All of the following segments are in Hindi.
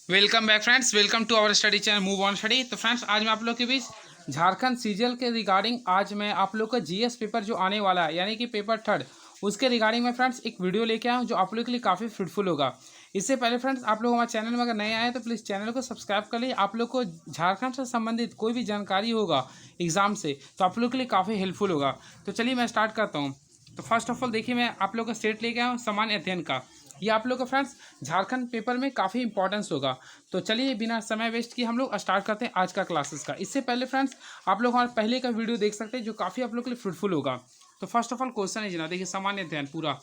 Welcome back friends, welcome to our study channel move on study. तो फ्रेंड्स, आज मैं आप लोग के बीच झारखंड सीजीएल के रिगार्डिंग आज मैं आप लोग का जीएस पेपर जो आने वाला है यानी कि पेपर थर्ड, उसके रिगार्डिंग में फ्रेंड्स एक वीडियो लेके आया हूँ जो आप लोग के लिए काफ़ी फ्रूटफुल होगा। इससे पहले फ्रेंड्स, आप लोग हमारे चैनल में अगर नए आए तो प्लीज़ चैनल को सब्सक्राइब कर लीजिए। आप लोग को झारखंड से संबंधित कोई भी जानकारी होगा एग्जाम से तो आप लोग के लिए काफ़ी हेल्पफुल होगा। तो चलिए मैं स्टार्ट करता हूँ। तो फर्स्ट ऑफ ऑल देखिए, मैं आप लोग का स्टेट लेके आया हूँ सामान्य अध्ययन का। ये आप लोग का फ्रेंड्स झारखंड पेपर में काफ़ी इंपॉर्टेंस होगा। तो चलिए बिना समय वेस्ट किए हम लोग स्टार्ट करते हैं आज का क्लासेस का। इससे पहले फ्रेंड्स, आप लोग हमारे पहले का वीडियो देख सकते हैं जो काफ़ी आप लोग के लिए फ्रूटफुल होगा। तो फर्स्ट ऑफ ऑल क्वेश्चन है जना, देखिए सामान्य अध्ययन पूरा।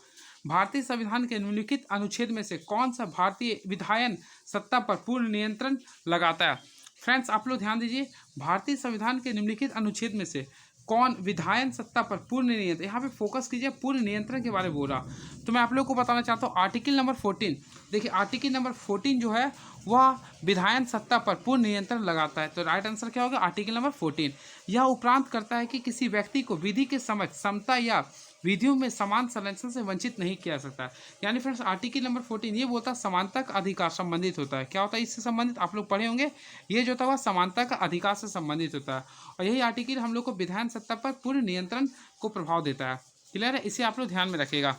भारतीय संविधान के निम्नलिखित अनुच्छेद में से कौन सा भारतीय विधायन सत्ता पर पूर्ण नियंत्रण लगाता है? फ्रेंड्स आप लोग ध्यान दीजिए, भारतीय संविधान के निम्नलिखित अनुच्छेद में से कौन विधायन सत्ता पर पूर्ण नियंत्रण, यहाँ पे फोकस कीजिए, पूर्ण नियंत्रण के बारे में बोल रहा। तो मैं आप लोग को बताना चाहता हूँ आर्टिकल नंबर 14। देखिए आर्टिकल नंबर 14 जो है वह विधायन सत्ता पर पूर्ण नियंत्रण लगाता है। तो राइट आंसर क्या होगा? Article number 14। यह उपरांत करता है कि किसी व्यक्ति को विधि के समक्ष समता या विधियों में समान संरक्षण से वंचित नहीं किया जा सकता। यानी फ्रेंड्स आर्टिकल नंबर 14 ये बोलता है समानता का अधिकार संबंधित होता है। क्या होता है इससे संबंधित? आप लोग पढ़े होंगे, ये जो होता है वह समानता का अधिकार से संबंधित होता है। और यही आर्टिकल हम लोग को विधान सत्ता पर पूर्ण नियंत्रण को प्रभाव देता है। क्लियर है? इसे आप लोग ध्यान में रखिएगा।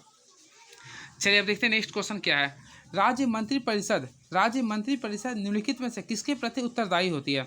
चलिए अब देखते हैं नेक्स्ट क्वेश्चन क्या है। राज्य मंत्रिपरिषद निम्नलिखित में से किसके प्रति उत्तरदायी होती है?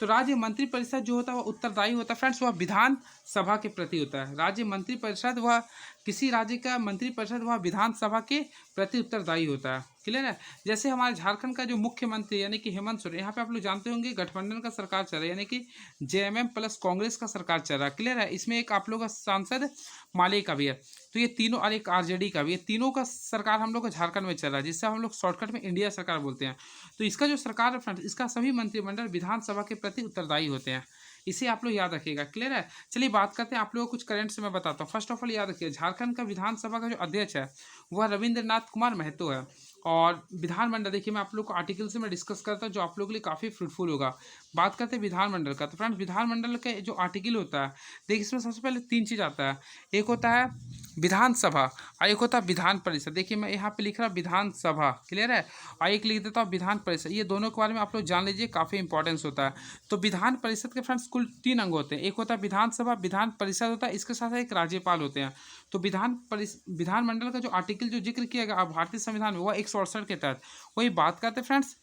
तो राज्य मंत्रिपरिषद जो होता है वह उत्तरदायी होता है फ्रेंड्स, वह विधान सभा के प्रति होता है। राज्य मंत्रिपरिषद वह किसी राज्य का मंत्रिपरिषद वह विधानसभा के प्रति उत्तरदायी होता है। क्लियर है? जैसे हमारे झारखंड का जो मुख्यमंत्री यानी कि हेमंत सोरेन, यहाँ पे आप लोग जानते होंगे गठबंधन का सरकार चल रहा है यानी कि जेएमएम प्लस कांग्रेस का सरकार चल रहा है। क्लियर है? इसमें एक आप लोग का सांसद माले का भी है। तो ये तीनों, और एक आरजेडी का भी, ये तीनों का सरकार हम लोग का झारखंड में चल रहा है, जिससे हम लोग शॉर्टकट में इंडिया सरकार बोलते हैं। तो इसका जो सरकार है फ्रेंड्स, इसका सभी मंत्रिमंडल विधानसभा के प्रति उत्तरदायी होते हैं। इसे आप लोग याद रखिएगा। क्लियर है? चलिए बात करते हैं, आप लोगों को कुछ करंट से मैं बताता हूँ। फर्स्ट ऑफ ऑल याद रखिए, झारखंड का विधानसभा का जो अध्यक्ष है वह रविंद्रनाथ कुमार महतो है। और विधानमंडल, देखिए मैं आप लोग को आर्टिकल से मैं डिस्कस करता हूँ जो आप लोगों के लिए काफ़ी फ्रूटफुल होगा। बात करते हैं विधानमंडल का। तो फ्रेंड्स विधानमंडल के जो आर्टिकल होता है, देखिए इसमें सबसे पहले तीन चीज़ आता है। एक होता है विधानसभा और एक होता है विधान परिषद। देखिए मैं यहाँ पे लिख रहा विधानसभा, क्लियर है, और एक लिख देता हूँ विधान परिषद। ये दोनों के बारे में आप लोग जान लीजिए, काफ़ी इंपॉर्टेंस होता है। तो विधान परिषद के फ्रेंड्स कुल तीन अंग होते हैं। एक होता है विधानसभा, विधान परिषद होता है, इसके साथ एक राज्यपाल होते हैं। तो विधानमंडल का जो आर्टिकल जो जिक्र किया गया भारतीय संविधान में वह 168 के तहत। वही बात करते हैं फ्रेंड्स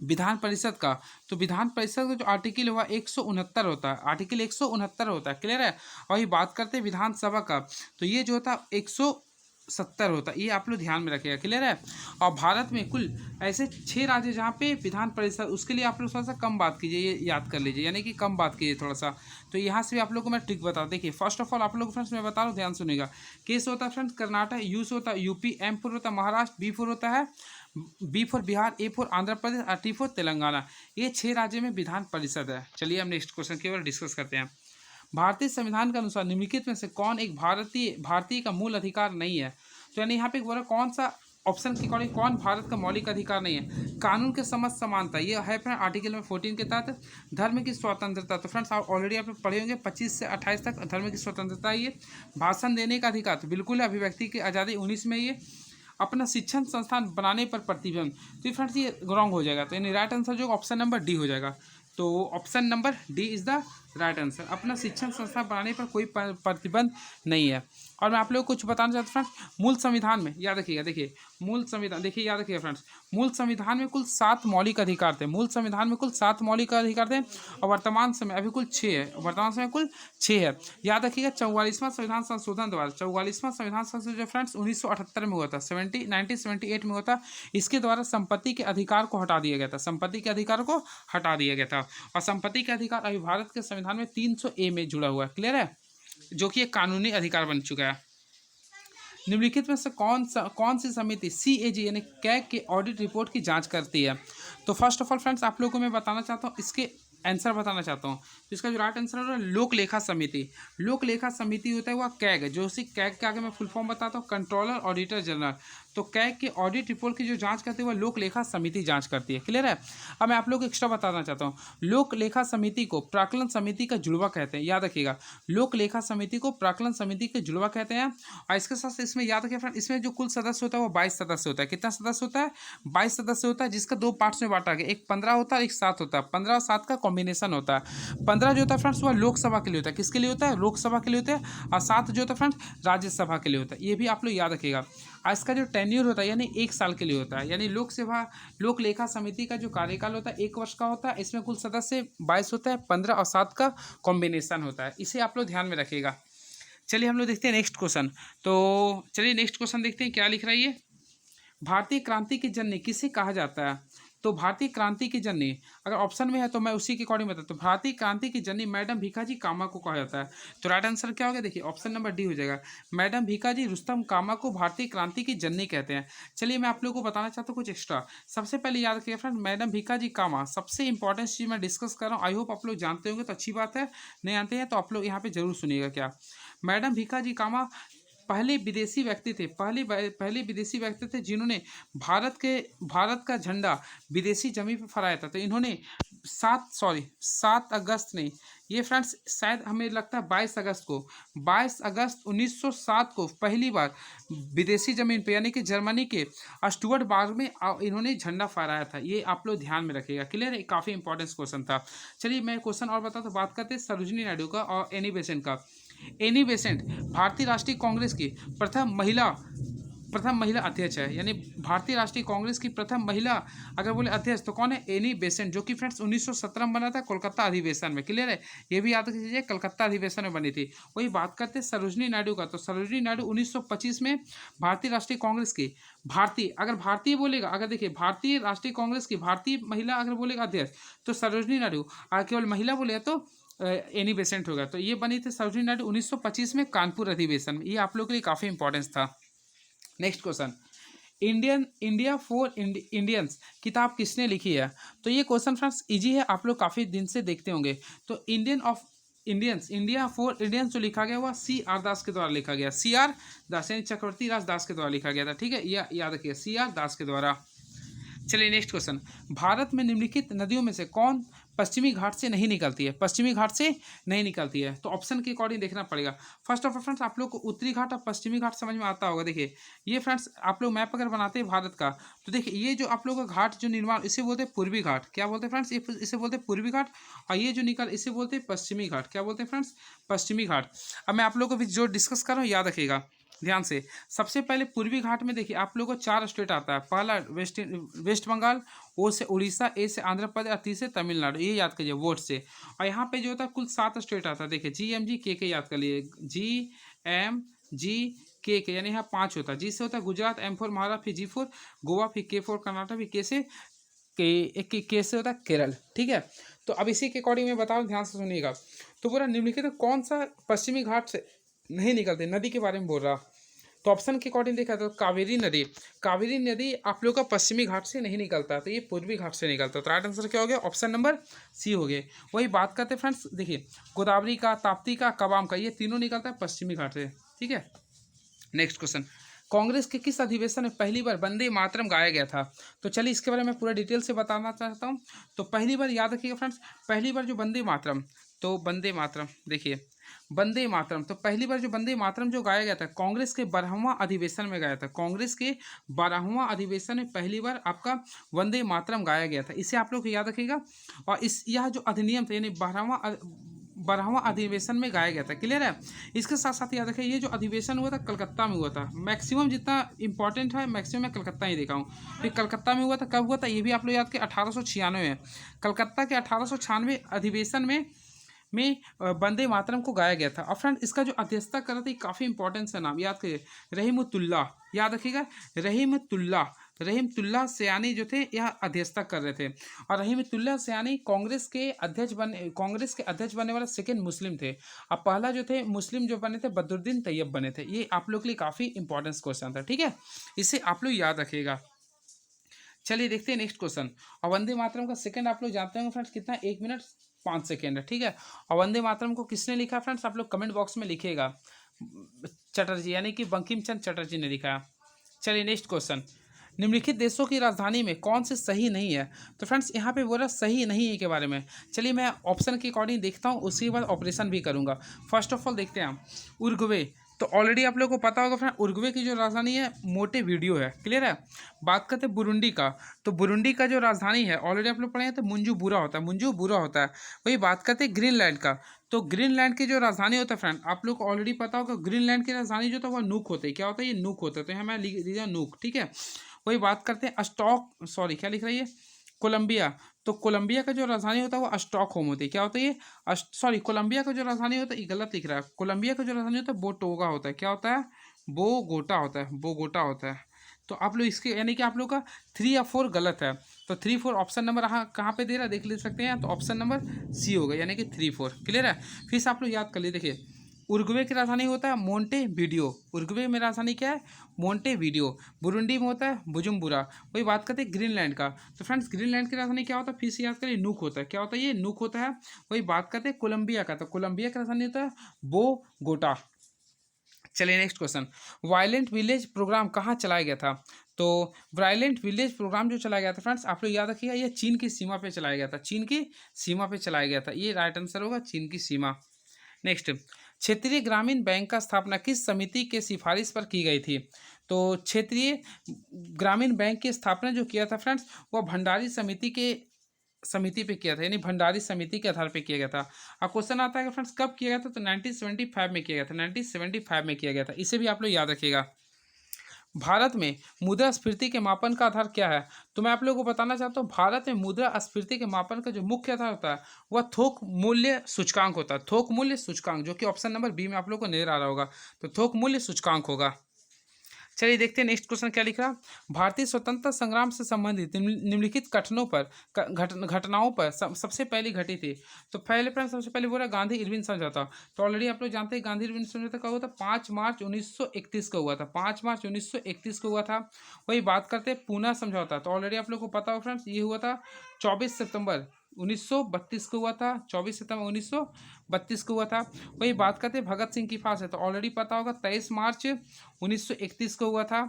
विधान परिषद का। तो विधान परिषद का जो आर्टिकल हुआ 169 होता है, आर्टिकल 169 होता है। क्लियर है? वही बात करते हैं विधानसभा का, तो ये जो होता है 170 होता है। ये आप लोग ध्यान में रखिएगा। क्लियर है? और भारत में कुल ऐसे 6 राज्य जहाँ पे विधान परिषद, उसके लिए आप लोग थोड़ा सा कम बात कीजिए, ये याद कर लीजिए, यानी कि कम बात कीजिए थोड़ा सा। तो यहाँ से भी आप लोग को मैं ट्रिक बता दूँ। देखिए फर्स्ट ऑफ ऑल आप लोग फ्रेंड्स मैं बता रहा हूँ, ध्यान सुनिएगा। केस होता है फ्रेंड्स कर्नाटक, यू से होता है यूपी, एम फोर होता है महाराष्ट्र, बी फोर होता है B for Bihar, A for Andhra Pradesh और टी फॉर तेलंगाना। ये 6 राज्य में विधान परिषद है। चलिए हम नेक्स्ट क्वेश्चन की ओर डिस्कस करते हैं। भारतीय संविधान के अनुसार निम्नलिखित में से कौन एक भारतीय का मूल अधिकार नहीं है? तो यानी यहाँ पे बोला कौन सा ऑप्शन के अकॉर्डिंग कौन भारत का मौलिक अधिकार नहीं है? कानून के समझ समानता, ये है फ्रेंड आर्टिकल नंबर 14 के तहत। धर्म की स्वतंत्रता, तो फ्रेंड्स आप ऑलरेडी आप लोग पढ़े होंगे 25 से 28 तक धर्म की स्वतंत्रता। ये भाषण देने का अधिकार, तो बिल्कुल है। अभिव्यक्ति की आज़ादी 19 में। ये अपना शिक्षण संस्थान बनाने पर प्रतिबंध, तो फ्रेंड्स ये रॉन्ग हो जाएगा। तो यानी राइट आंसर जो ऑप्शन नंबर डी हो जाएगा। तो option number D is the right answer. अपना शिक्षण संस्थान बनाने पर कोई प्रतिबंध नहीं है। और मैं आप लोगों को कुछ बताना चाहता हूँ फ्रेंड्स, मूल संविधान में याद रखिएगा। देखिए मूल संविधान, देखिए याद रखिएगा फ्रेंड्स, मूल संविधान में कुल 7 मौलिक अधिकार थे। मूल संविधान में कुल 7 मौलिक अधिकार थे और वर्तमान समय अभी कुल 6 है। वर्तमान समय कुल 6 है। याद रखिएगा 44वां संविधान संशोधन द्वारा, 44वां संविधान संशोधन जो फ्रेंड्स 1978 में हुआ था, 1978 में हुआ था। इसके द्वारा संपत्ति के अधिकार को हटा दिया गया था। संपत्ति के अधिकार को हटा दिया गया था। और संपत्ति के अधिकार अभी भारत के संविधान में 300A में जुड़ा हुआ है। क्लियर है? जो कि एक कानूनी अधिकार बन चुका है। निम्नलिखित में से कौन सी समिति CAG यानी कैग के ऑडिट रिपोर्ट की जांच करती है? तो फर्स्ट ऑफ ऑल फ्रेंड्स आप लोगों को मैं बताना चाहता हूँ, इसके आंसर बताना चाहता हूँ। तो इसका जो राइट आंसर है लोक लेखा समिति। लोक लेखा समिति होता है वह कैग, जो उसी कैग के आगे मैं फुल फॉर्म बताता हूँ, कंट्रोलर ऑडिटर जनरल। तो कैग के ऑडिट रिपोर्ट की जो जांच करती है वह लोक लेखा समिति जांच करती है। क्लियर है। अब मैं आप लोग को एक्स्ट्रा बताना चाहता हूँ, लोक लेखा समिति को प्राक्कलन समिति का जुड़वा कहते हैं, याद रखिएगा। लोक लेखा समिति को प्राक्कलन समिति के जुड़वा कहते हैं। और इसके साथ इसमें याद रखिए फ्रेंड, इसमें जो कुल सदस्य होता है वो 22 सदस्य होता है। कितना सदस्य होता है? 22 सदस्य होता है, जिसका दो पार्ट्स में बांटा गया, एक 15 होता है, एक 7 होता है। 15 और 7 का कॉम्बिनेशन होता है। 15 जो होता है फ्रेंड्स वह लोकसभा के लिए होता है। किसके लिए होता है? लोकसभा के लिए होता है। और 7 जो होता है फ्रेंड्स राज्यसभा के लिए होता है। ये भी आप लोग याद रखिएगा। और इसका जो टेन्योर होता है यानी 1 साल के लिए होता है। यानी लोक लेखा समिति का जो कार्यकाल होता है 1 वर्ष का होता है। इसमें कुल सदस्य 22 होता है, 15 और 7 का कॉम्बिनेशन होता है। इसे आप लोग ध्यान में रखिएगा। चलिए हम लोग देखते हैं नेक्स्ट क्वेश्चन। तो चलिए नेक्स्ट क्वेश्चन देखते हैं क्या लिख रहा है ये। भारतीय क्रांति की जननी किसे कहा जाता है? तो भारतीय क्रांति की जननी अगर ऑप्शन में है तो मैं उसी के अकॉर्डिंग बताता हूँ। भारतीय क्रांति की जननी मैडम भीखाजी कामा को कहा जाता है। तो राइट आंसर क्या होगा? देखिए ऑप्शन नंबर डी हो जाएगा। मैडम भीखाजी रुस्तम कामा को भारतीय क्रांति की जननी कहते हैं। चलिए मैं आप लोगों को बताना चाहता हूँ कुछ एक्स्ट्रा। सबसे पहले याद रखिएगा फ्रेंड, मैडम भीखाजी कामा सबसे इंपॉर्टेंट चीज़ मैं डिस्कस कर रहा हूँ। आई होप आप लोग जानते होंगे तो अच्छी बात है, नहीं जानते हैं तो आप लोग यहाँ पे जरूर सुनिएगा। क्या मैडम भीखाजी कामा पहले विदेशी व्यक्ति थे, पहले विदेशी व्यक्ति थे जिन्होंने भारत का झंडा विदेशी जमीन पर फहराया था। तो इन्होंने 7 अगस्त नहीं, ये फ्रेंड्स शायद हमें लगता है 22 अगस्त 1907 को पहली बार विदेशी जमीन पे यानी कि जर्मनी के स्टुअर्ट बाग में इन्होंने झंडा फहराया था। ये आप लोग ध्यान में रखिएगा। क्लियर है, काफ़ी इंपॉर्टेंट क्वेश्चन था। चलिए मैं क्वेश्चन और बताता हूँ। बात करते हैं सरोजिनी नायडू का और एनी बेसेंट का। एनी बेसेंट भारतीय राष्ट्रीय कांग्रेस की प्रथम महिला अध्यक्ष है। यानी भारतीय राष्ट्रीय कांग्रेस की प्रथम महिला अगर बोले अध्यक्ष तो कौन है? एनी बेसेंट, जो कि फ्रेंड्स 1917 में बना था कोलकाता अधिवेशन में। क्लियर है, ये भी याद कीजिए कलकत्ता अधिवेशन में बनी थी। वही बात करते हैं सरोजिनी नायडू का। तो सरोजिनी नायडू 1925 में भारतीय राष्ट्रीय कांग्रेस की भारतीय बोलेगा, अगर देखिए भारतीय राष्ट्रीय कांग्रेस की भारतीय महिला अगर बोलेगा अध्यक्ष तो सरोजिनी नायडू, अगर केवल महिला बोलेगा तो एनी बेसेंट होगा। तो ये बनी थी सरोजिनी नायडू 1925 में कानपुर अधिवेशन में। ये आप लोगों के लिए काफ़ी इंपॉर्टेंस था। Next question, India for Indians किताब किसने लिखी है? तो ये क्वेश्चन फ्रेंड्स इजी है, आप लोग काफ़ी दिन से देखते होंगे। तो इंडिया फॉर इंडियंस जो लिखा गया हुआ CR दास के द्वारा लिखा गया। CR दास यानी चक्रवर्ती राज दास के द्वारा लिखा गया था। ठीक है, यह याद रखिए, CR दास के द्वारा। चलिए नेक्स्ट क्वेश्चन, भारत में निम्नलिखित नदियों में से कौन पश्चिमी घाट से नहीं निकलती है? पश्चिमी घाट से नहीं निकलती है। तो ऑप्शन के अकॉर्डिंग देखना पड़ेगा। फर्स्ट ऑफ ऑल फ्रेंड्स आप लोग को उत्तरी घाट और पश्चिमी घाट समझ में आता होगा। देखिए ये फ्रेंड्स आप लोग मैप अगर बनाते हैं भारत का तो देखिए ये जो आप लोग का घाट जो निर्माण इसे बोलते हैं पूर्वी घाट। क्या बोलते हैं फ्रेंड्स? इसे बोलते हैं पूर्वी घाट। और ये जो निकल इसे बोलते हैं पश्चिमी घाट। क्या बोलते हैं फ्रेंड्स? पश्चिमी घाट। अब मैं आप लोग को भी जो डिस्कस कर रहा हूँ याद रखिएगा ध्यान से। सबसे पहले पूर्वी घाट में देखिए आप लोगों को 4 स्टेट आता है। पहला वेस्ट बंगाल, ओ से उड़ीसा, ए से आंध्र प्रदेश और तीसरे तमिलनाडु। ये याद करिए वोट से। और यहाँ पे जो होता है कुल 7 स्टेट आता है। देखिए GMGK याद कर लिए, GMGK यानी यहाँ 5 होता है। जी से होता है गुजरात, M फॉर महाराष्ट्र, फिर G4 गोवा, फिर K फॉर कर्नाटक, फिर के से होता है केरल। ठीक है, तो अब इसी के अकॉर्डिंग मैं बता रहा हूँ, ध्यान से सुनिएगा। तो पूरा निम्नलिखित तो कौन सा पश्चिमी घाट से नहीं निकलते? नदी के बारे में बोल रहा। तो ऑप्शन के अकॉर्डिंग देखा तो कावेरी नदी आप लोग का पश्चिमी घाट से नहीं निकलता, तो ये पूर्वी घाट से निकलता। तो राइट आंसर क्या हो गया? ऑप्शन नंबर C हो गया। वही बात करते हैं फ्रेंड्स, देखिए गोदावरी का, ताप्ती का, कवाम का, ये तीनों निकलता है पश्चिमी घाट से। ठीक है, नेक्स्ट क्वेश्चन, कांग्रेस के किस अधिवेशन में पहली बार वंदे मातरम गाया गया था? तो चलिए इसके बारे में पूरा डिटेल से बताना चाहता हूँ। तो पहली बार याद रखिएगा फ्रेंड्स, पहली बार जो वंदे मातरम, तो वंदे मातरम देखिए वंदे मातरम, तो पहली बार जो वंदे मातरम जो गाया गया था कांग्रेस के 12वां अधिवेशन में गाया था। कांग्रेस के 12वां अधिवेशन में पहली बार आपका वंदे मातरम गाया गया था। इसे आप लोग याद रखिएगा। और यह जो अधिनियम था यानी 12वां अधिवेशन में गाया गया था। क्लियर है, इसके साथ साथ याद रखिए ये जो अधिवेशन हुआ था कलकत्ता में हुआ था। मैक्सिमम जितना इंपॉर्टेंट है मैक्सिमम मैं कलकत्ता ही देखा हूँ। फिर कलकत्ता में हुआ था, कब हुआ था ये भी आप लोग याद के 1896 में। कलकत्ता के 1896 अधिवेशन में वंदे मातरम को गाया गया था। और फ्रेंड इसका जो अध्यक्षता कर रहा था काफ़ी इंपॉर्टेंट है, नाम याद करिए, रहीमतुल्लाह, याद रखिएगा रहीमतुल्लाह सयानी जो थे यह अध्यक्षता कर रहे थे। और रहीमतुल्लाह सयानी कांग्रेस के अध्यक्ष बनने वाला सेकंड मुस्लिम थे। और पहला जो थे मुस्लिम जो बने थे बदरुद्दीन तैयब बने थे। ये आप लोग के लिए काफ़ी इंपॉर्टेंट क्वेश्चन था। ठीक है, इसे आप लोग याद रखिएगा। चलिए देखते हैं नेक्स्ट क्वेश्चन। और वंदे मातरम का सेकंड आप लोग जानते होंगे फ्रेंड्स कितना, 1 मिनट 5 सेकेंड है। ठीक है, और वंदे मातरम को किसने लिखा फ्रेंड्स? आप लोग कमेंट बॉक्स में लिखिएगा। चटर्जी यानी कि बंकिम चंद्र चटर्जी ने लिखा। चलिए नेक्स्ट क्वेश्चन, निम्नलिखित देशों की राजधानी में कौन से सही नहीं है। तो फ्रेंड्स यहाँ पे बोला सही नहीं है के बारे में। चलिए मैं ऑप्शन के अकॉर्डिंग देखता हूँ, उसके बाद ऑपरेशन भी करूँगा। फर्स्ट ऑफ ऑल देखते हैं हम उरुग्वे। तो ऑलरेडी आप लोगों को पता होगा फ्रेंड, उरुग्वे की जो राजधानी है मोंटेवीडियो है, क्लियर है। बात करते हैं बुरुंडी का, तो बुरुंडी का जो राजधानी है ऑलरेडी आप लोग पढ़े हैं, तो मुंजुबुरा होता है, मुंजुबुरा होता है। वही बात करते हैं ग्रीनलैंड का, तो ग्रीनलैंड की जो राजधानी होता है फ्रेंड, आप लोग को ऑलरेडी पता होगा ग्रीनलैंड की राजधानी जो होता है वह नूक होती है। क्या होता है, ये नूक होता है, तो यहाँ मैं लिख दिया नूक, ठीक है। वही बात करते हैं क्या लिख रही है, कोलंबिया। तो कोलंबिया का जो राजधानी होता है वो स्टॉकहोम होती है। क्या होता है ये, कोलंबिया का जो राजधानी होता है, ये गलत लिख रहा है। कोलंबिया का जो राजधानी होता है बोटोगा होता है। क्या होता है, बोगोटा होता है, बोगोटा होता है। तो आप लोग इसके यानी कि आप लोग का 3 या 4 गलत है। तो 3 4 ऑप्शन नंबर कहाँ पे दे रहा है देख ले सकते हैं, तो ऑप्शन नंबर सी होगा, यानी कि 3 4, क्लियर है। फिर से आप लोग याद कर लिए, देखिए उरुग्वे की राजधानी होता है मोंटेवीडियो, उरुग्वे में राजधानी क्या है, मोंटेवीडियो। बुरुंडी में होता है बुजुम्बुरा। वही बात करते हैं ग्रीनलैंड का, तो फ्रेंड्स ग्रीनलैंड की राजधानी क्या होता है, फिर से याद करिए नूक होता है। क्या होता है, ये नूक होता है। वही बात करते हैं कोलंबिया का, तो कोलंबिया की राजधानी होता है बोगोटा। चलिए next question, violent village programme कहाँ चलाया गया था। तो वायलेंट विलेज प्रोग्राम जो चलाया गया था फ्रेंड्स, आप लोग याद रखिएगा, ये चीन की सीमा पे चलाया गया था, चीन की सीमा पे चलाया गया था। ये राइट आंसर होगा, चीन की सीमा। नेक्स्ट, क्षेत्रीय ग्रामीण बैंक का स्थापना किस समिति के सिफारिश पर की गई थी। तो क्षेत्रीय ग्रामीण बैंक की स्थापना जो किया था फ्रेंड्स, वह भंडारी समिति पे किया था, यानी भंडारी समिति के आधार पे किया गया था। अब क्वेश्चन आता है कि फ्रेंड्स कब किया गया था, तो 1975 में किया गया था, 1975 में किया गया था। इसे भी आप लोग याद रखिएगा। भारत में मुद्रास्फीति के मापन का आधार क्या है। तो मैं आप लोगों को बताना चाहता हूँ, भारत में मुद्रास्फीति के मापन का जो मुख्य आधार होता है वह थोक मूल्य सूचकांक होता है, थोक मूल्य सूचकांक, जो कि ऑप्शन नंबर बी में आप लोगों को नजर आ रहा होगा। तो थोक मूल्य सूचकांक होगा। चलिए देखते हैं नेक्स्ट क्वेश्चन क्या लिख रहा। भारतीय स्वतंत्रता संग्राम से संबंधित निम्नलिखित घटनाओं पर सबसे पहली घटी थी। तो पहले फ्रेंड सबसे पहले बोला गांधी इरविन समझौता। तो ऑलरेडी आप लोग जानते हैं गांधी इरविन समझौता कब हुआ था, 5 मार्च 1931 को हुआ था, 5 मार्च 1931 को हुआ था। वही बात करते हैं पूना समझौता, तो ऑलरेडी आप लोग को पता हो फ्रेंड्स, ये हुआ था 24 सितंबर 1932 को हुआ था, 24 सितंबर 1932 को हुआ था। वही बात करते हैं भगत सिंह की फांसी, तो ऑलरेडी पता होगा 23 मार्च 1931 को हुआ था।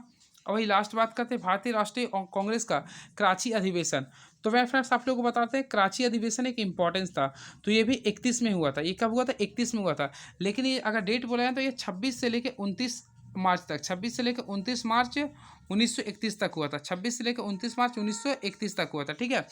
और वही लास्ट बात करते हैं भारतीय राष्ट्रीय कांग्रेस का कराची अधिवेशन। तो वह फ्रेंड्स आप लोगों को बताते हैं कराची अधिवेशन एक इंपॉर्टेंस था, तो ये भी 31 में हुआ था। ये कब हुआ था, 31 में हुआ था। लेकिन ये अगर डेट बोला जाए तो ये 26 से लेकर 29 मार्च तक, 26 से लेकर 29 मार्च 1931 तक हुआ था, 26 से लेकर 29 मार्च 1931 तक हुआ था, ठीक है।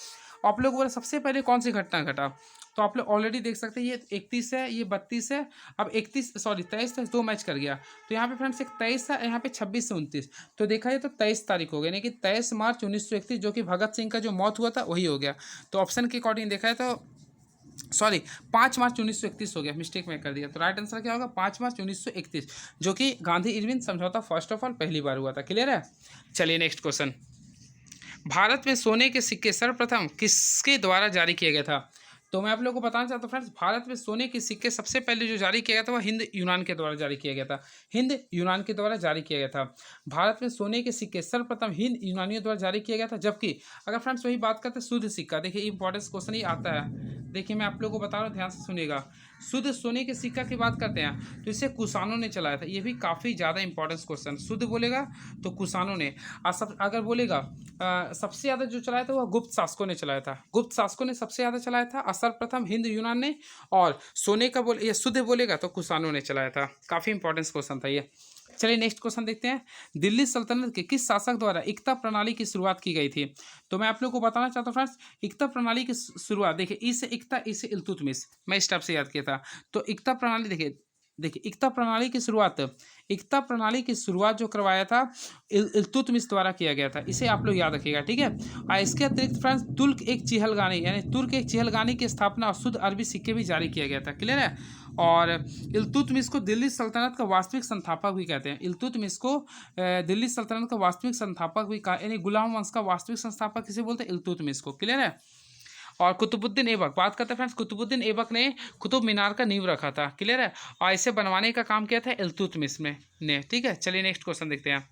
आप लोग बोले सबसे पहले कौन सी घटना घटा, तो आप लोग ऑलरेडी देख सकते हैं ये 31 है, ये 32 है। अब 23 दो मैच कर गया, तो यहाँ पे फ्रेंड्स एक 23 है, यहाँ पे 26 से 29, तो देखा जाए तो 23 तारीख हो गया, यानी कि 23 मार्च 1931 जो कि भगत सिंह का जो मौत हुआ था वही हो गया। तो ऑप्शन के अकॉर्डिंग देखा जाए तो 5 मार्च 1931 हो गया, मिस्टेक में कर दिया। तो राइट आंसर क्या होगा, 5 मार्च 1931, जो कि गांधी इरविन समझौता फर्स्ट ऑफ ऑल पहली बार हुआ था, क्लियर है। चलिए नेक्स्ट क्वेश्चन, भारत में सोने के सिक्के सर्वप्रथम किसके द्वारा जारी किया गया था। तो मैं आप लोगों को बताना चाहता हूँ फ्रेंड्स, भारत में सोने के सिक्के सबसे पहले जो जारी किया गया था वह हिंद यूनान के द्वारा जारी किया गया था, हिंद यूनान के द्वारा जारी किया गया था। भारत में सोने के सिक्के सर्वप्रथम हिंद यूनानियों द्वारा जारी किया गया था। जबकि अगर फ्रेंड्स वही बात करते हैं शुद्ध सिक्का, देखिए इंपॉर्टेंट क्वेश्चन ही आता है, देखिए मैं आप लोगों को बता रहा हूँ, ध्यान से सुनिएगा। शुद्ध सोने के सिक्का की बात करते हैं तो इसे कुषाणों ने चलाया था, ये भी काफ़ी ज़्यादा इंपॉर्टेंस क्वेश्चन। शुद्ध बोलेगा तो कुषाणों ने, अगर बोलेगा सबसे ज़्यादा जो चलाया था वह गुप्त शासकों ने चलाया था, गुप्त शासकों ने सबसे ज़्यादा चलाया था, सर्वप्रथम हिंद यूनान ने। और सोने का ये शुद्ध बोलेगा तो कुषाणों ने चलाया था। काफ़ी इंपॉर्टेंस क्वेश्चन था ये। चलिए नेक्स्ट क्वेश्चन देखते हैं, दिल्ली सल्तनत के किस शासक द्वारा एकता प्रणाली की शुरुआत की गई थी। तो मैं आप लोग को बताना चाहता हूँ फ्रेंड्स, एकता प्रणाली की शुरुआत देखिए, इसे एकता, इसे इल्तुतमिश, मैं इस टाइप से याद किया था। तो एकता प्रणाली देखिए एकता प्रणाली की शुरुआत जो करवाया था इल्तुतमिश द्वारा किया गया था, इसे आप लोग याद रखिएगा, ठीक है। और इसके अतिरिक्त फ्रेंड्स तुर्क एक चिहलगानी की स्थापना और शुद्ध अरबी सिक्के भी जारी किया गया था, क्लियर है। और इल्तुतमिश को दिल्ली सल्तनत का वास्तविक संस्थापक भी कहते हैं, इल्तुतमिश को दिल्ली सल्तनत का वास्तविक संस्थापक भी कहा, यानी गुलाम वंश का वास्तविक संस्थापक किसे बोलते हैं, इल्तुतमिश को, क्लियर है। और कुतुबुद्दीन ऐबक, बात करते हैं फ्रेंड्स, कुतुबुद्दीन ऐबक ने कुतुब मीनार का नींव रखा था, क्लियर है। और इसे बनवाने का काम किया था इल्तुतमिश ने, ठीक है। चलिए नेक्स्ट क्वेश्चन देखते हैं,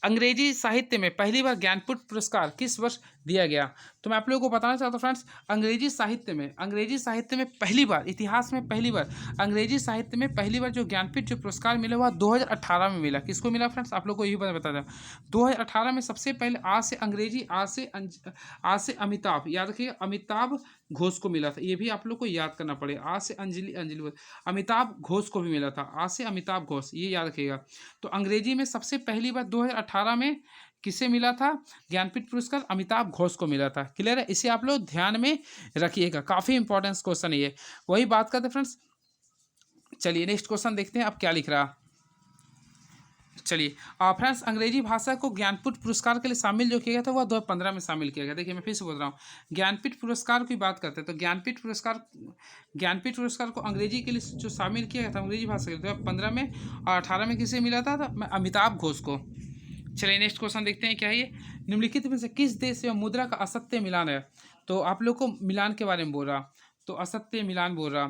अंग्रेजी साहित्य में पहली बार ज्ञानपीठ पुरस्कार किस वर्ष दिया गया? तो मैं आप लोगों को बताना चाहता हूँ फ्रेंड्स, अंग्रेजी साहित्य में पहली बार, इतिहास में पहली बार, अंग्रेजी साहित्य में पहली बार जो ज्ञानपीठ जो पुरस्कार मिला हुआ 2018 में मिला। किसको मिला फ्रेंड्स? आप लोग को यही बता दें, 2018 में सबसे पहले आज से अमिताभ, याद रखिए, अमिताभ घोष को मिला था। ये भी आप लोग को याद करना पड़ेगा। आज से अमिताभ घोष को भी मिला था। आज से अमिताभ घोष, ये याद रखिएगा। तो अंग्रेजी में सबसे पहली बार 2018 में किसे मिला था ज्ञानपीठ पुरस्कार? अमिताभ घोष को मिला था। क्लियर है? इसे आप लोग ध्यान में रखिएगा, काफी इंपॉर्टेंट क्वेश्चन है ये। वही बात करते हैं फ्रेंड्स। चलिए नेक्स्ट क्वेश्चन देखते हैं अब क्या लिख रहा। चलिए फ्रेंड्स, अंग्रेजी भाषा को ज्ञानपीठ पुरस्कार के लिए शामिल जो किया गया था वह 2015 में शामिल किया गया। देखिए मैं फिर से बोल रहा हूँ, ज्ञानपीठ पुरस्कार की बात करते हैं तो ज्ञानपीठ पुरस्कार को अंग्रेजी के लिए जो शामिल किया गया था अंग्रेजी भाषा के लिए 2015 में, और 18 में किसे मिला था? तो अमिताभ घोष को। चलिए नेक्स्ट क्वेश्चन देखते हैं क्या है ये। निम्नलिखित में से किस देश में मुद्रा का असत्य मिलान है? तो आप लोग को मिलान के बारे में बोल रहा, तो असत्य मिलान बोल रहा।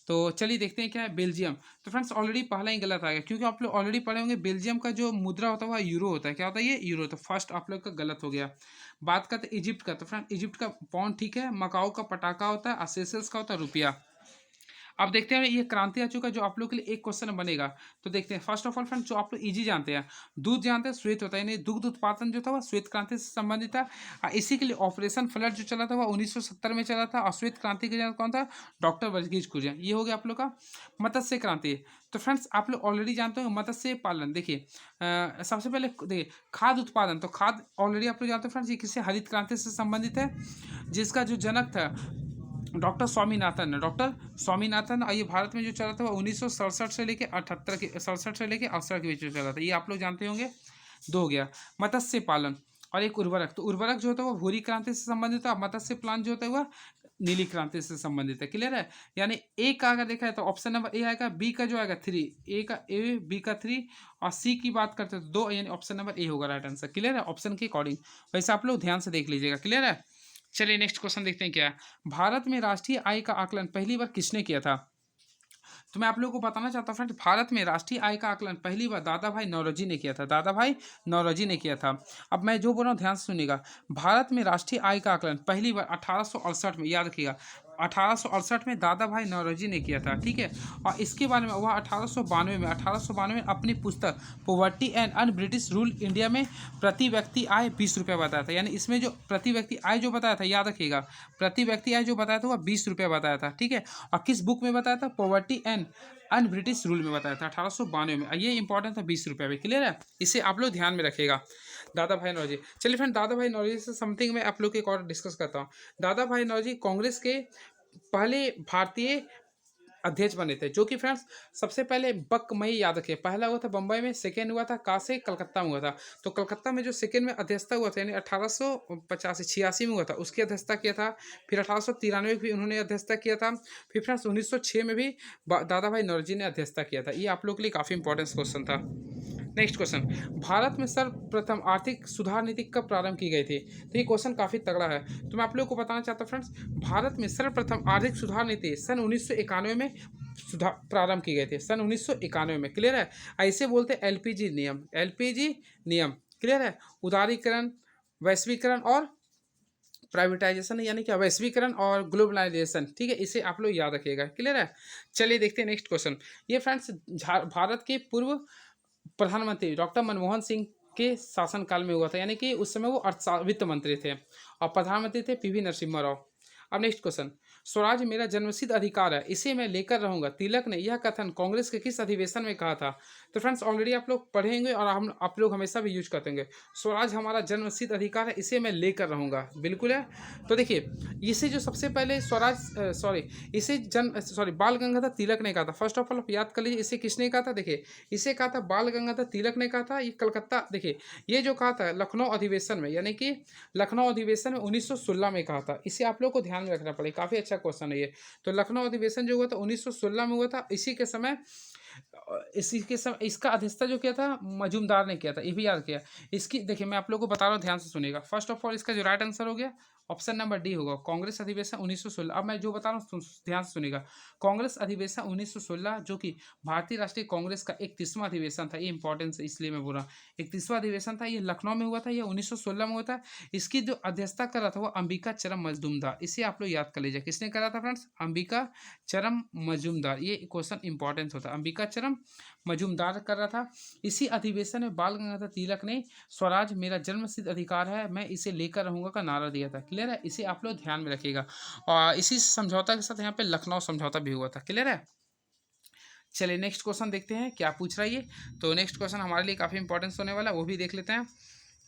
तो चलिए देखते हैं क्या है। बेल्जियम। तो फ्रेंड्स ऑलरेडी पहला ही गलत आ गया, क्योंकि आप लोग ऑलरेडी पढ़े होंगे बेल्जियम का जो मुद्रा होता है वह यूरो होता है। क्या होता है? ये यूरो। तो फर्स्ट आप लोग का गलत हो गया। बात करते हैं इजिप्ट का। तो फ्रेंड इजिप्ट का पौंड ठीक है, मकाओ का पटाखा होता है, और सेशल्स का होता है रुपया। अब देखते हैं ये क्रांति आ चुका है, जो आप लोग के लिए एक क्वेश्चन बनेगा। तो देखते हैं फर्स्ट ऑफ ऑल फ्रेंड, जो आप लोग इजी जानते हैं, दूध जानते हैं, श्वेत होता है, यानी दुग्ध उत्पादन जो था वह श्वेत क्रांति से संबंधित था। इसी के लिए ऑपरेशन फ्लड जो चला था वह 1970 में चला था, और श्वेत क्रांति के जनक कौन था? डॉक्टर वर्गीज कुरियन। ये हो गया आप लोग का। मत्स्य क्रांति। तो फ्रेंड्स आप लोग ऑलरेडी जानते हो मत्स्य पालन। देखिए सबसे पहले देखिए खाद्य उत्पादन। तो खाद्य ऑलरेडी आप लोग जानते हो फ्रेंड्स, ये किससे? हरित क्रांति से संबंधित है, जिसका जो जनक था डॉक्टर स्वामीनाथन। और ये भारत में जो चला था वो 1967 से लेके 68 से लेके 68 के बीच में चला था। ये आप लोग जानते होंगे। दो हो गया। मत्स्य पालन और एक उर्वरक। तो उर्वरक जो होता है वो भूरी क्रांति से संबंधित है, और मत्स्य पालन जो होता है वह नीली क्रांति से संबंधित है। क्लियर है? यानी ए का अगर देखा है तो ऑप्शन नंबर ए आएगा, बी का जो आएगा 3, ए का ए, बी का 3, और सी की बात करते हैं तो 2, यानी ऑप्शन नंबर ए होगा राइट आंसर। क्लियर है? ऑप्शन के अकॉर्डिंग। वैसे आप लोग ध्यान से देख लीजिएगा। क्लियर है? चलिए नेक्स्ट क्वेश्चन देखते हैं क्या है। भारत में राष्ट्रीय आय का आकलन पहली बार किसने किया था? तो मैं आप लोगों को बताना चाहता हूँ फ्रेंड, भारत में राष्ट्रीय आय का आकलन पहली बार दादा भाई नौरोजी ने किया था। दादा भाई नौरोजी ने किया था। अब मैं जो बोल रहा हूँ ध्यान से सुनिएगा। भारत में राष्ट्रीय आय का आकलन पहली बार 1868 में, याद रखिएगा, 1868 में दादा भाई नौरोजी ने किया था। ठीक है? और इसके बारे में वह 1892 में अपनी पुस्तक poverty and un British rule India में प्रति व्यक्ति आय 20 रुपये बताया था। यानी इसमें जो प्रति व्यक्ति आय जो बताया था, याद रखिएगा, प्रति व्यक्ति आय जो बताया था वह 20 रुपये बताया था। ठीक है? और किस बुक में बताया था? Poverty and un British rule में बताया था 1892 में। ये इंपॉर्टेंट था 20 रुपये में। क्लियर है? इसे आप लोग ध्यान में रखिएगा। दादा भाई नौरोजी। चलिए फ्रेंड, दादा भाई नौरोजी से समथिंग मैं आप लोग एक और डिस्कस करता हूँ। दादा भाई नौरोजी कांग्रेस के पहले भारतीय अध्यक्ष बने थे, जो कि फ्रेंड्स सबसे पहले बकमई, याद रखिए, पहला हुआ था बम्बई में, सेकेंड हुआ था कासे कलकत्ता में हुआ था। तो कलकत्ता में जो सेकेंड में अध्यक्षता हुआ था, यानी 1885 में हुआ था, उसकी अध्यक्षता किया था। फिर 1893 में भी उन्होंने अध्यक्षता किया था। फिर फ्रेंड्स 1906 में भी दादा भाई नौरोजी ने अध्यक्षता किया था। ये आप लोग के लिए काफ़ी इंपॉर्टेंट क्वेश्चन था। नेक्स्ट क्वेश्चन, भारत में सर्वप्रथम आर्थिक सुधार नीति कब प्रारंभ की गई थी? तो ये क्वेश्चन काफ़ी तगड़ा है। तो मैं आप लोगों को बताना चाहता हूँ फ्रेंड्स, भारत में सर्वप्रथम आर्थिक सुधार नीति सन 1991 में प्रारंभ की गई थी, सन 1991 में। क्लियर है? ऐसे बोलते हैं एलपीजी नियम। क्लियर है? उदारीकरण, वैश्वीकरण और प्राइवेटाइजेशन, यानी कि वैश्वीकरण और ग्लोबलाइजेशन। ठीक है? इसे आप लोग याद रखिएगा। क्लियर है? चलिए देखते हैं नेक्स्ट क्वेश्चन। ये फ्रेंड्स भारत के पूर्व प्रधानमंत्री डॉक्टर मनमोहन सिंह के शासनकाल में हुआ था, यानी कि उस समय वो वित्त मंत्री थे, और प्रधानमंत्री थे पीवी नरसिम्हा राव। अब नेक्स्ट क्वेश्चन, स्वराज मेरा जन्मसिद्ध अधिकार है, इसे मैं लेकर रहूंगा, तिलक ने यह कथन कांग्रेस के किस अधिवेशन में कहा था? तो फ्रेंड्स ऑलरेडी आप लोग पढ़ेंगे और हम आप लोग हमेशा भी यूज करते हैं, स्वराज हमारा जन्मसिद्ध अधिकार है, इसे मैं लेकर रहूंगा। बिल्कुल है। तो देखिए इसे जो सबसे पहले बाल गंगाधर तिलक ने कहा था। फर्स्ट ऑफ ऑल याद कर लीजिए, इसे किसने कहा था? देखिए इसे कहा था बाल गंगाधर तिलक ने कहा था। ये कलकत्ता, देखिए ये जो कहा था लखनऊ अधिवेशन में, यानी कि लखनऊ अधिवेशन में 1916 में कहा था। इसे आप लोग को ध्यान में रखना पड़ेगा, काफ़ी अच्छा क्वेश्चन है ये। तो लखनऊ अधिवेशन जो हुआ था 1916 में हुआ था। इसी के समय इसी के सब इसका अध्यक्षता जो किया था मजूमदार ने किया था, ये भी याद किया। इसकी देखिए मैं आप लोगों को बता रहा हूँ, ध्यान से सुनिएगा। फर्स्ट ऑफ ऑल इसका जो राइट आंसर हो गया ऑप्शन नंबर डी होगा, कांग्रेस अधिवेशन 1916। अब मैं जो बता रहा हूँ ध्यान से सुनिएगा। कांग्रेस अधिवेशन 1916 जो कि भारतीय राष्ट्रीय कांग्रेस का 31वां अधिवेशन था, ये इंपॉर्टेंस है इसलिए मैं बोल रहा हूँ। 31वां अधिवेशन था, ये लखनऊ में हुआ था, ये 1916 में हुआ था। इसकी जो अध्यक्षता कर रहा था वो अंबिका चरम मजूमदार, इसे आप लोग याद कर लीजिए। किसने करा था फ्रेंड्स? अंबिका चरम मजूमदार। ये क्वेश्चन इंपॉर्टेंट होता है, अंबिका चरम मजूमदार कर रहा था। इसी अधिवेशन में बाल गंगाधर तिलक ने स्वराज मेरा जन्मसिद्ध अधिकार है, मैं इसे लेकर रहूंगा का नारा दिया था। क्लियर है? इसे आप लोग ध्यान में रखिएगा। और इसी समझौता के साथ यहाँ पे लखनऊ समझौता भी हुआ था। क्लियर है? चलिए नेक्स्ट क्वेश्चन देखते हैं क्या पूछ रहा है ये। तो नेक्स्ट क्वेश्चन हमारे लिए काफ़ी इंपॉर्टेंस होने वाला है, वो भी देख लेते हैं।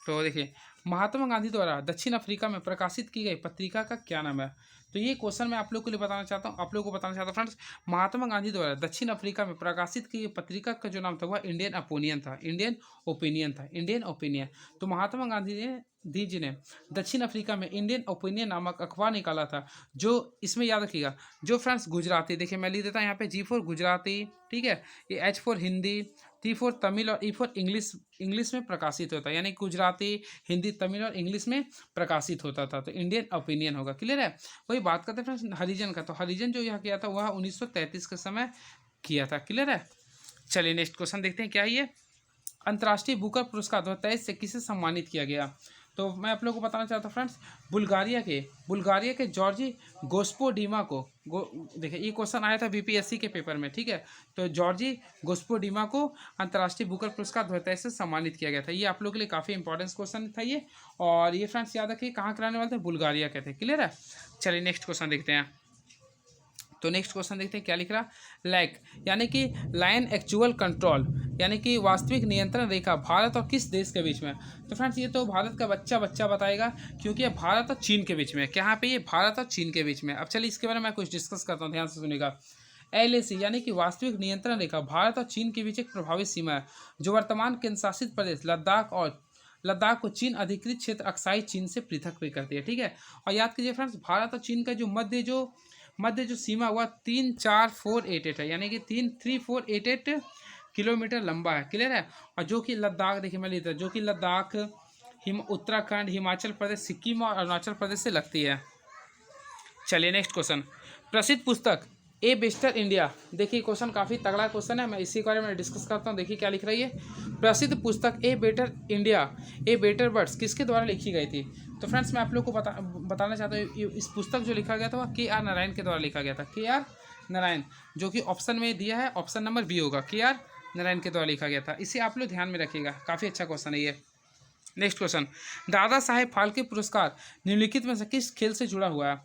तो देखिए, महात्मा गांधी द्वारा दक्षिण अफ्रीका में प्रकाशित की गई पत्रिका का क्या नाम है? तो ये क्वेश्चन मैं आप लोग के लिए बताना चाहता हूँ, आप लोगों को बताना चाहता हूँ फ्रेंड्स। महात्मा गांधी द्वारा दक्षिण अफ्रीका में प्रकाशित की गई पत्रिका का जो नाम था वह इंडियन ओपिनियन था। इंडियन ओपिनियन था, इंडियन ओपिनियन। तो महात्मा गांधी जी ने दक्षिण अफ्रीका में इंडियन ओपिनियन नामक अखबार निकाला था, जो इसमें याद रखिएगा जो फ्रेंड्स गुजराती, देखिए मैं लिख देता हूँ यहाँ पे, जी फॉर गुजराती, ठीक है, ये H for Hindi, T for Tamil और ई फॉर इंग्लिश में प्रकाशित होता है। यानी गुजराती, हिंदी, तमिल और इंग्लिश में प्रकाशित होता था। तो इंडियन ओपिनियन होगा। क्लियर है? वही बात करते हैं फ्रेंड्स हरिजन का। तो हरिजन जो यह किया था वह 1933 के समय किया था। क्लियर है? चलिए नेक्स्ट क्वेश्चन देखते हैं क्या है ये। अंतर्राष्ट्रीय बुकर पुरस्कार 2023 से किसे सम्मानित किया गया? तो मैं आप लोगों को बताना चाहता हूँ फ्रेंड्स, बुल्गारिया के जॉर्जी गोस्पोडीमा को देखिए ये क्वेश्चन आया था बीपीएससी के पेपर में, ठीक है। तो जॉर्जी गोस्पोडीमा को अंतर्राष्ट्रीय बुकर पुरस्कार 2023 से सम्मानित किया गया था। ये आप लोगों के लिए काफ़ी इंपॉर्टेंट क्वेश्चन था ये। और ये फ्रेंड्स याद रखिए कहाँ कराने वाले थे? बुल्गारिया के थे। क्लियर है? चलिए नेक्स्ट क्वेश्चन देखते हैं। तो नेक्स्ट क्वेश्चन देखते हैं क्या लिख रहा। लैक यानी कि लाइन एक्चुअल कंट्रोल यानी कि वास्तविक नियंत्रण रेखा भारत और किस देश के बीच में? तो फ्रेंड्स ये तो भारत का बच्चा बताएगा, क्योंकि ये भारत और चीन के बीच में है। यहाँ पे ये भारत और चीन के बीच में। अब चलिए इसके बारे में मैं कुछ डिस्कस करता हूँ, ध्यान से सुनिएगा। LAC यानी कि वास्तविक नियंत्रण रेखा भारत और चीन के बीच एक प्रभावी सीमा है, जो वर्तमान केंद्र शासित प्रदेश लद्दाख को चीन अधिकृत क्षेत्र अक्साई चीन से पृथक भी करती है। ठीक है? और याद कीजिए फ्रेंड्स, भारत और चीन का जो मध्य जो सीमा हुआ 3,4,4,8,8 है, यानी कि 3,4,8,8 किलोमीटर लंबा है। क्लियर है? और जो कि लद्दाख, देखिए मैं लिखता हूँ, जो कि लद्दाख उत्तराखंड, हिमाचल प्रदेश, सिक्किम और अरुणाचल प्रदेश से लगती है। चलिए नेक्स्ट क्वेश्चन। प्रसिद्ध पुस्तक ए बेस्टर इंडिया, देखिए क्वेश्चन काफ़ी तगड़ा क्वेश्चन है, मैं इसी के बारे में डिस्कस करता हूँ। देखिए क्या लिख रही है। प्रसिद्ध पुस्तक a better India a better words किसके द्वारा लिखी गई थी? तो फ्रेंड्स मैं आप लोग को बताना चाहता हूँ, इस पुस्तक जो लिखा गया था वह KR नारायण के द्वारा लिखा गया था। KR नारायण, जो कि ऑप्शन में दिया है, ऑप्शन नंबर बी होगा, KR नारायण के द्वारा लिखा गया था। इसे आप लोग ध्यान में रखिएगा, काफ़ी अच्छा क्वेश्चन है ये। Next question. दादा साहेब फाल्के पुरस्कार निम्नलिखित में से किस खेल से जुड़ा हुआ है,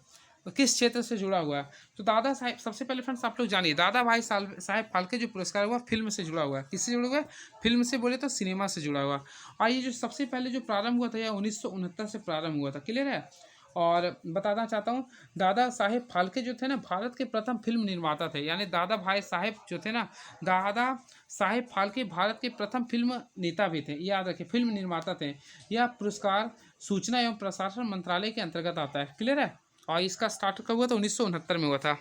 किस क्षेत्र से जुड़ा हुआ है? तो दादा साहेब, सबसे पहले फ्रेंड्स आप लोग जानिए, दादा भाई साहेब फाल्के जो पुरस्कार हुआ फिल्म से जुड़ा हुआ है। किससे जुड़ा हुआ है? फिल्म से बोले तो सिनेमा से जुड़ा हुआ। और ये जो सबसे पहले जो प्रारंभ हुआ था यह 1969 से प्रारंभ हुआ था। क्लियर है? और बताना चाहता हूँ, दादा साहेब फाल्के जो थे ना, भारत के प्रथम फिल्म निर्माता थे। यानी दादा भाई साहेब जो थे ना, दादा साहेब फाल्के भारत के प्रथम फिल्म नेता भी थे, याद रखिए, फिल्म निर्माता थे। यह पुरस्कार सूचना एवं प्रसारण मंत्रालय के अंतर्गत आता है। क्लियर है? और इसका स्टार्ट कब हुआ था? 1969 में हुआ था।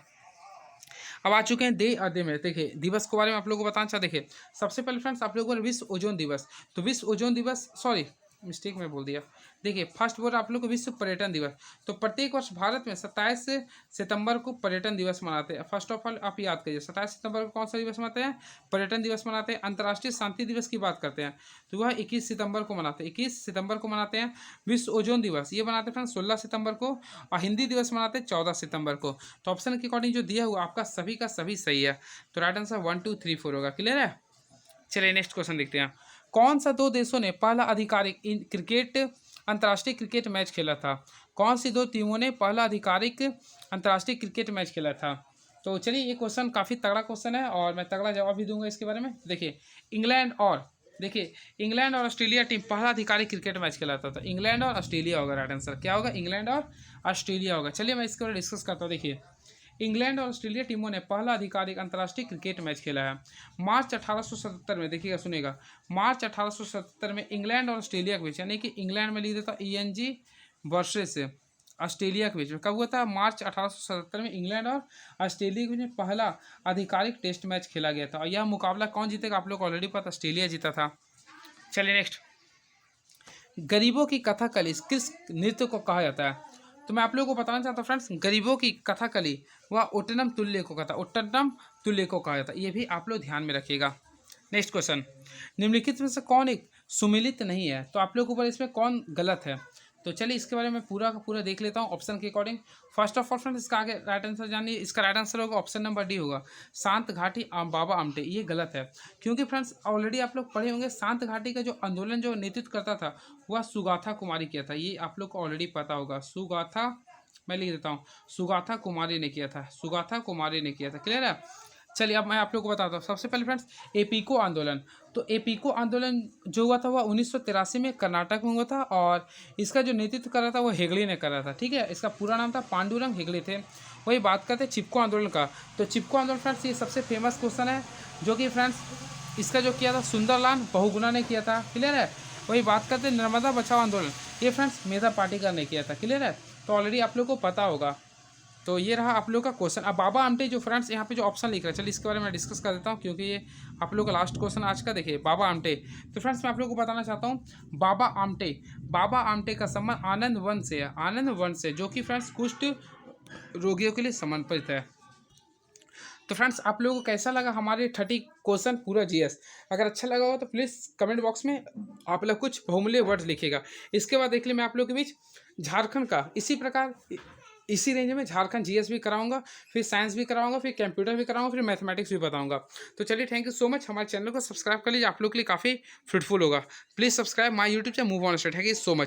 अब आ चुके हैं डे अदे में। देखिए दिवस के बारे में आप लोगों को बताना चाहते। देखिए सबसे पहले फ्रेंड्स आप लोगों को विश्व ओजोन दिवस, तो विश्व ओजोन दिवस, सॉरी मिस्टेक में बोल दिया। देखिए फर्स्ट बोल आप लोग को विश्व पर्यटन दिवस। तो प्रत्येक वर्ष भारत में 27 सितंबर को पर्यटन दिवस मनाते हैं। फर्स्ट ऑफ ऑल आप याद करिए, 27 सितंबर को कौन सा दिवस मनाते हैं? पर्यटन दिवस मनाते हैं। अंतर्राष्ट्रीय शांति दिवस की बात करते हैं तो वह 21 सितंबर को मनाते हैं, 21 सितंबर को मनाते हैं। विश्व ओजोन दिवस ये मनाते हैं फ्रेंड्स 16 सितंबर को, और हिंदी दिवस मनाते हैं 14 सितंबर को। तो ऑप्शन के अकॉर्डिंग जो दिया हुआ आपका सभी का सभी सही है। तो राइट आंसर 1 2 3 4 होगा। क्लियर है? चलिए नेक्स्ट क्वेश्चन देखते हैं। कौन सा दो देशों ने पहला आधिकारिक क्रिकेट अंतर्राष्ट्रीय क्रिकेट मैच खेला था? कौन सी दो टीमों ने पहला आधिकारिक अंतर्राष्ट्रीय क्रिकेट मैच खेला था? तो चलिए ये क्वेश्चन काफ़ी तगड़ा क्वेश्चन है और मैं तगड़ा जवाब भी दूंगा इसके बारे में। देखिए इंग्लैंड और ऑस्ट्रेलिया टीम पहला आधिकारिक क्रिकेट मैच खेला था। तो इंग्लैंड और ऑस्ट्रेलिया होगा राइट आंसर। क्या होगा? इंग्लैंड और ऑस्ट्रेलिया होगा। चलिए मैं इसके बारे में डिस्कस करता हूँ। देखिए इंग्लैंड और ऑस्ट्रेलिया टीमों ने पहला आधिकारिक अंतर्राष्ट्रीय क्रिकेट मैच खेला है मार्च 1877 में। देखिएगा सुनिएगा, मार्च 1877 में इंग्लैंड और ऑस्ट्रेलिया के बीच, यानी कि इंग्लैंड में लिख देता ENG वर्सेस ऑस्ट्रेलिया के बीच में। कब हुआ था? मार्च 1877 में इंग्लैंड और ऑस्ट्रेलिया के बीच में पहला आधिकारिक टेस्ट मैच खेला गया था। और यह मुकाबला कौन जीतेगा? आप लोग ऑलरेडी पता, ऑस्ट्रेलिया जीता था। चलिए नेक्स्ट, गरीबों की कथाकली किस नृत्य को कहा जाता है? तो मैं आप लोगों को बताना चाहता हूँ फ्रेंड्स, गरीबों की कथाकली वह ओट्टनम तुल्य को कहता है, ओट्टनम तुल्य को कहा जाता है। ये भी आप लोग ध्यान में रखिएगा। नेक्स्ट क्वेश्चन, निम्नलिखित में से कौन एक सुमिलित नहीं है? तो आप लोगों को ऊपर इसमें कौन गलत है? तो चलिए इसके बारे में पूरा का पूरा देख लेता हूँ ऑप्शन के according. First of all friends, इसका आगे राइट आंसर जानिए। इसका राइट आंसर होगा ऑप्शन नंबर डी होगा, शांत घाटी बाबा आमटे। ये गलत है, क्योंकि फ्रेंड्स ऑलरेडी आप लोग पढ़े होंगे, शांत घाटी का जो आंदोलन जो नेतृत्व करता था वह सुगाथा कुमारी किया था। ये आप लोग को ऑलरेडी पता होगा। सुगाथा, मैं लिख देता हूँ, सुगाथा कुमारी ने किया था, सुगाथा कुमारी ने किया था। क्लियर है? चलिए अब मैं आप लोग को बताता हूँ। सबसे पहले फ्रेंड्स, एपीको आंदोलन। तो एपीको आंदोलन जो हुआ था वह 1983 में कर्नाटक में हुआ था, और इसका जो नेतृत्व कर रहा था वो हेगड़े ने कर रहा था। ठीक है, इसका पूरा नाम था पांडुरंग हेगड़े थे। वही बात करते हैं चिपको आंदोलन का। तो चिपको आंदोलन फ्रेंड्स, ये सबसे फेमस क्वेश्चन है, जो कि फ्रेंड्स इसका जो किया था सुंदरलाल बहुगुणा ने किया था। क्लियर है? वही बात करते हैं नर्मदा बचाओ आंदोलन, ये फ्रेंड्स मेधा पाटिकर ने किया था। क्लियर है? तो ऑलरेडी आप लोग को पता होगा। तो ये रहा आप लोग का क्वेश्चन। अब बाबा आमटे जो फ्रेंड्स यहाँ पे जो ऑप्शन लिख रहा है, चलिए इसके बारे में डिस्कस कर देता हूँ, क्योंकि ये आप लोग का लास्ट क्वेश्चन आज का। देखिए बाबा आमटे, तो फ्रेंड्स मैं आप लोग को बताना चाहता हूँ, बाबा आमटे का संबंध आनंद वन से है, आनंद वन से, जो कि फ्रेंड्स कुष्ठ रोगियों के लिए समर्पित है। तो फ्रेंड्स आप लोगों को कैसा लगा हमारे 30 क्वेश्चन पूरा जीएस? अगर अच्छा लगा हो तो प्लीज़ कमेंट बॉक्स में आप लोग कुछ बहुमूल्य वर्ड्स लिखिएगा। इसके बाद देख लिया मैं आप लोग के बीच झारखंड का इसी प्रकार इसी रेंज में झारखंड जीएस भी कराऊंगा, फिर साइंस भी कराऊंगा, फिर कंप्यूटर भी कराऊंगा, फिर मैथमेटिक्स भी बताऊंगा। तो चलिए थैंक यू सो मच, हमारे चैनल को सब्सक्राइब कर लीजिए, आप लोग के लिए काफ़ी फ्रूटफुल होगा। Please subscribe my YouTube channel move on study. Thank you so much.